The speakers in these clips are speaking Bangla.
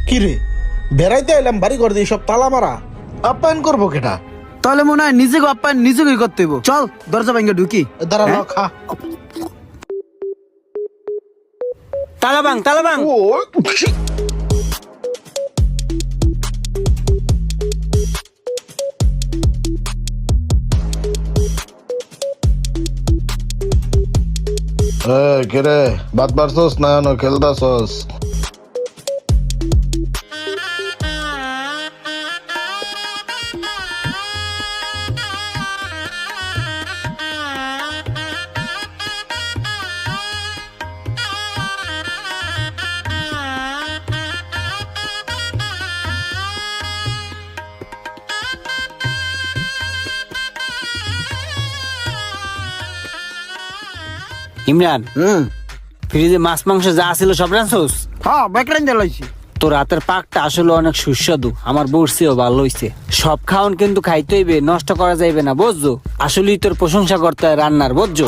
কি রে বেড়াইতে এলাম বাড়ি ঘর দিয়ে সব তালা মারা, আপ্যায়ন করবো কেটা? তাহলে মনে হয় নিজেকে আপ্যায়ন নিজেকেই করতে হইব। চল দরজা ভেঙে ঢুকি। দাঁড়া হ্যাঁ? খা। তালা ভাঙ ও কে রে বাদ পারছস না খেলতাছস? ইমরান, ফ্রিজে মাছ মাংস যা ছিল সব রাঁধছস? হ্যাঁ বেকরাইন জ্বালাইছি। তোর হাতের পাকটা আসলে অনেক সুস্বাদু, আমার বর্ষিও ভালো হইছে। সব খাওন কিন্তু খাইতে হইবে, নষ্ট করা যাইবে না, বুঝছো? আসলেই তোর প্রশংসা করতে হয় রান্নার, বুঝছো?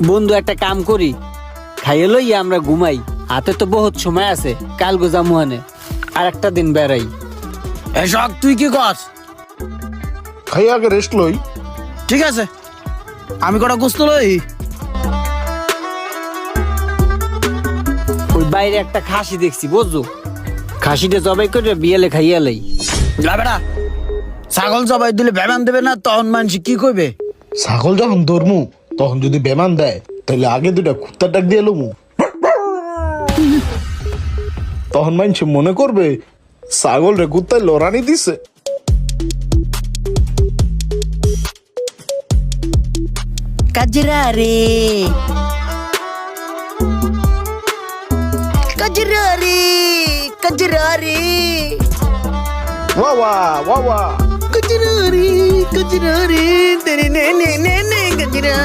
বন্ধু একটা কাম করি, খাইয়ে লইয়া আমরা ঘুমাই, হাতে তো বহুত সময় আছে, কাল গোজা মুহানে আর একটা দিন বেড়াই। এসব তুই কি কর? খাই আগে রেস্ট লই। ঠিক আছে, আমি কটা গোস্ত লই। ওই বাইরে একটা খাসি দেখছি, বুঝছো? খাসিটা জবাই করে বিয়েলে খাইয়া লাই। না বেটা, ছাগল জবাই দিলে বেমান দেবে না, তখন মানুষ কি কইবে? ছাগল যখন ধরমু তখন যদি বেমান দেয় তাহলে আগে দুটা কুত্তার ডাক দিয়ে এলুমু, তখন মানুষ মনে করবে ছাগল রে কুত্তায় লড়ানি দিছে। কাজরা রে কাজরা রে কাজরা রে ওয়া ওয়া ওয়া কাজরা রে তেরে নে নে নে নে কাজরা।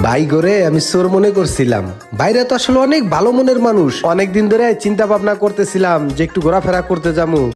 ভাই গোরে আমি চোর মনে করছিলাম, বাইরে তো আসলে অনেক ভালো মনের মানুষ। অনেকদিন ধরে চিন্তা ভাবনা করতেছিলাম যে একটু ঘোরাফেরা করতে যাবো।